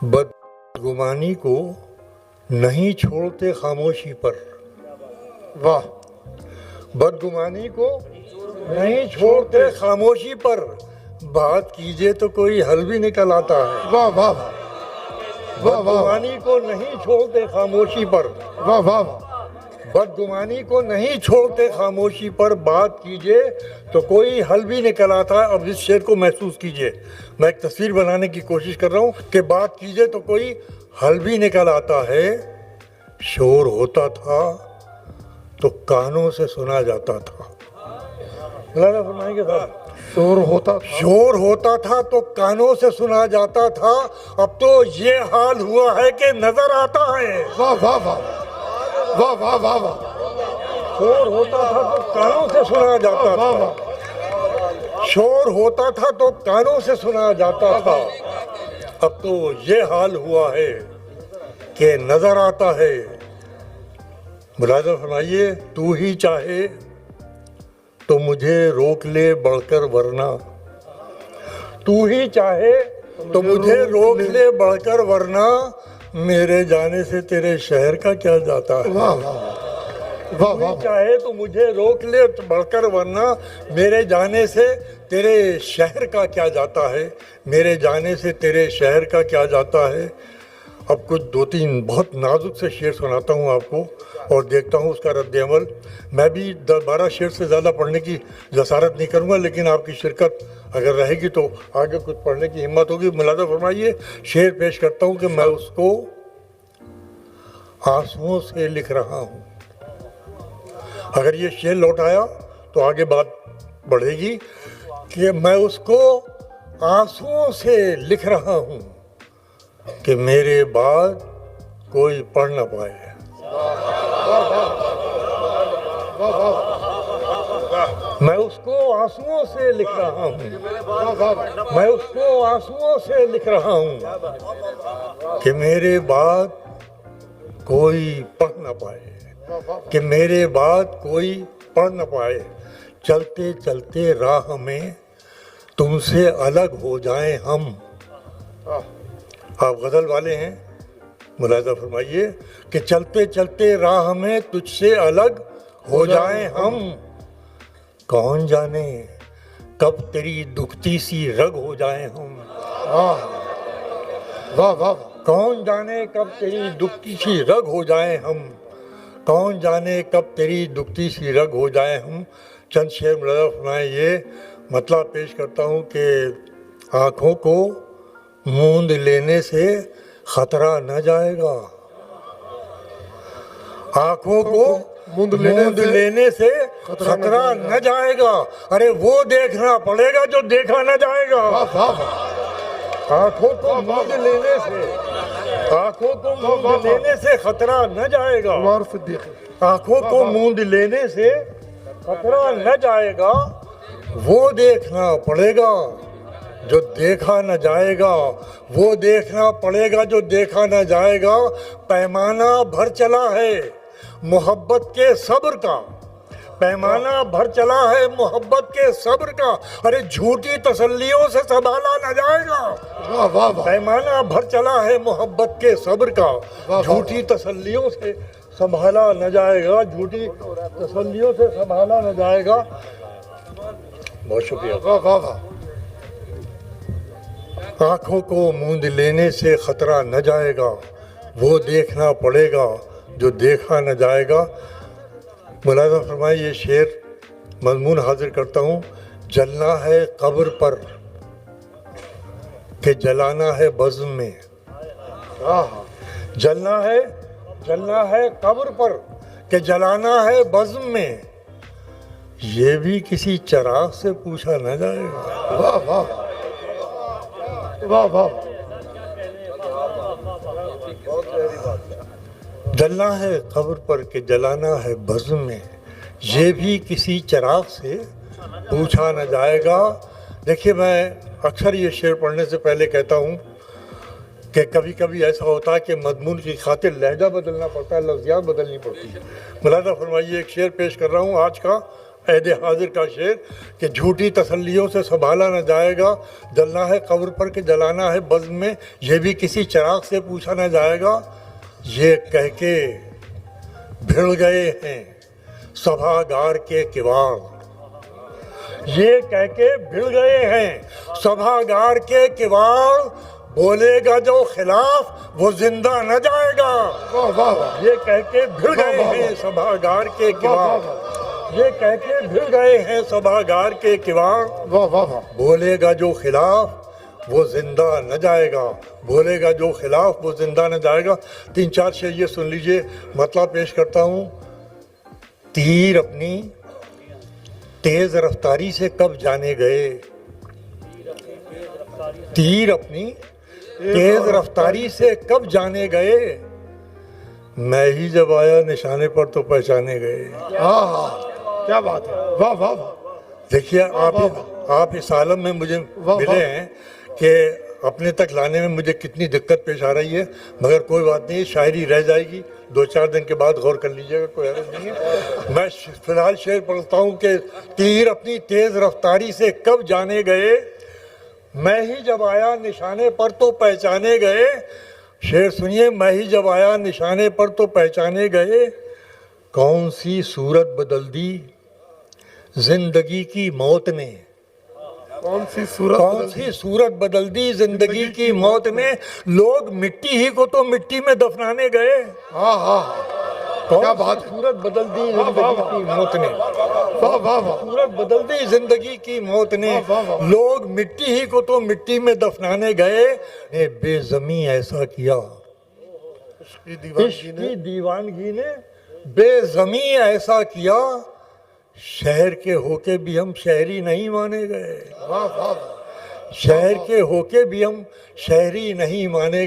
बदगुमानी को नहीं छोड़ते खामोशी पर। वाह, बदगुमानी को नहीं छोड़ते खामोशी पर, बात कीजिए तो कोई हल भी निकल आता है। वाह वाह वाह वाह, बदगुमानी को नहीं छोड़ते खामोशी पर, वाह वाह वाह, बदगुमानी को नहीं छोड़ते खामोशी पर, बात कीजिए तो कोई हल भी निकल आता है। अब इस शेर को महसूस कीजिए, मैं एक तस्वीर बनाने की कोशिश कर रहा हूँ कि बात कीजिए तो कोई हल भी निकल आता है। शोर होता था तो कानों से सुना जाता था। फरमाएंगे साहब, शोर होता था तो कानों से सुना जाता था, अब तो ये हाल हुआ है कि नजर आता है। वाह वाह वाह वाह वाह वाह वाह, शोर होता था तो कानों से सुना जाता था, शोर होता था तो कानों से सुना जाता था, अब तो ये हाल हुआ है कि नजर आता है। मुलाज़ा फरमाइए, तू ही चाहे तो मुझे रोक ले बढ़कर वरना, तू ही चाहे तो मुझे रोक ले बढ़कर वरना, मेरे जाने से तेरे शहर का क्या जाता है। वाह वाह वाह वाह, चाहे तो मुझे रोक ले बढ़कर वरना, मेरे जाने से तेरे शहर का क्या जाता है, मेरे जाने से तेरे शहर का क्या जाता है। अब कुछ दो तीन बहुत नाजुक से शेर सुनाता हूँ आपको और देखता हूँ उसका रद्द अमल। मैं भी 12 शेर से ज़्यादा पढ़ने की जसारत नहीं करूँगा, लेकिन आपकी शिरकत अगर रहेगी तो आगे कुछ पढ़ने की हिम्मत होगी। मुलाज़ा फरमाइए, शेर पेश करता हूँ कि मैं उसको आंसुओं से लिख रहा हूँ। अगर ये शेर लौट आया तो आगे बात बढ़ेगी कि मैं उसको आंसुओं से लिख रहा हूँ कि मेरे बाद कोई पढ़ ना पाए। मैं उसको आंसुओं से लिख रहा हूँ, मैं उसको आंसुओं से लिख रहा हूँ कि मेरे बाद कोई पढ़ ना पाए, कि मेरे बाद कोई पढ़ ना पाए। चलते चलते राह में तुमसे अलग हो जाएं हम। आप गज़ल वाले हैं, मुलाज़ा फरमाइए कि चलते चलते राह में तुझसे अलग हो जाएं हम, कौन जाने कब तेरी दुखती सी रग हो जाएं हम। वाह वाह वाह, कौन जाने कब तेरी दुखती सी रग हो जाएं हम, कौन जाने कब तेरी दुखती सी रग हो जाएं हम। चंद शेर मुलाज़ा फरमाएं, ये मतलब पेश करता हूँ कि आँखों को मूंद लेने से खतरा न जाएगा, आँखों को मूंद लेने से खतरा न जाएगा, अरे वो देखना पड़ेगा जो देखा न जाएगा। आँखों को मूंद लेने से, आँखों को मूंद लेने से खतरा न जाएगा, आँखों को मूंद लेने से खतरा न जाएगा, वो देखना पड़ेगा जो देखा न जाएगा, वो देखना पड़ेगा जो देखा न जाएगा। पैमाना भर चला है मोहब्बत के सब्र का, पैमाना भर चला है मोहब्बत के सब्र का, अरे झूठी तसल्लियों से संभाला न जाएगा। पैमाना भर चला है मोहब्बत के सब्र का, झूठी तसल्लियों से संभाला न जाएगा, झूठी तसल्लियों से संभाला न जाएगा। बहुत शुक्रिया। आँखों को मूंद लेने से खतरा न जाएगा, वो देखना पड़ेगा जो देखा न जाएगा। मुलाज़ा फरमाए, ये शेर मज़मून हाजिर करता हूँ। जलना है कब्र पर कि जलाना है बज़्म में, जलना है कब्र पर कि जलाना है बज़्म में, ये भी किसी चिराग से पूछा न जाएगा। वाह वाह वाह वाह, जलना है कब्र पर के जलाना है बज़्म में, ये भी किसी चिराग से पूछा न जाएगा। देखिए, मैं अक्सर ये शेर पढ़ने से पहले कहता हूँ कि कभी कभी ऐसा होता है कि मज़मून की खातिर लहजा बदलना पड़ता है, लफ्ज़ियात बदलनी पड़ती है। मुलाज़ा फरमाइए, एक शेर पेश कर रहा हूँ आज का, ऐदे हाजिर का शेर कि झूठी तसल्लियों से संभाला न जाएगा, जलना है कब्र पर कि जलाना है बज़्म में, ये भी किसी चिराग से पूछा न जाएगा। ये कह के भिड़ गए हैं सभागार के किवाड़, ये कह के भिड़ गए हैं सभागार के किवाड़, बोलेगा जो खिलाफ वो जिंदा न जाएगा। वाह वाह वाह ये कह के भिड़ गए हैं सभागार के किवाड़, ये कह के भिड़ गए हैं सभागार के किवाड़, वाह वाह वाह बोलेगा जो खिलाफ वो जिंदा न जाएगा, बोलेगा जो खिलाफ वो जिंदा न जाएगा। 3-4 शेर ये सुन लीजिए, मतलब पेश करता हूँ। तीर अपनी तेज रफ्तारी से कब जाने गए, तीर अपनी तेज रफ्तारी से कब जाने गए, मैं ही जब आया निशाने पर तो पहचाने गए। हाँ हाँ क्या बात है, वाह वाह वाह देखिए आप इस आलम में मुझे मिले हैं कि अपने तक लाने में मुझे कितनी दिक्कत पेश आ रही है, मगर कोई बात नहीं, शायरी रह जाएगी, 2-4 दिन के बाद गौर कर लीजिएगा, कोई हर्ज नहीं है। मैं फिलहाल शेर पढ़ता हूँ कि तीर अपनी तेज रफ्तारी से कब जाने गए, मैं ही जब आया निशाने पर तो पहचाने गए। शेर सुनिए, मैं ही जब आया निशाने पर तो पहचाने गए, कौन सी सूरत बदल दी जिंदगी की मौत ने, कौन सी सूरत बदल दी जिंदगी की मौत ने, लोग मिट्टी ही को तो मिट्टी में दफनाने गए। हाँ हाँ क्या बात है, सूरत बदल दी जिंदगी की मौत ने, वाह वाह वाह सूरत बदल दी जिंदगी की मौत ने, लोग मिट्टी ही को तो मिट्टी में दफनाने गए, ने बेज़मी ऐसा किया, इश्क की दीवानगी ने बेज़मी ऐसा किया, शहर के होके भी हम शहरी नहीं माने गए, वाह वाह शहर के होके भी हम शहरी नहीं माने गए।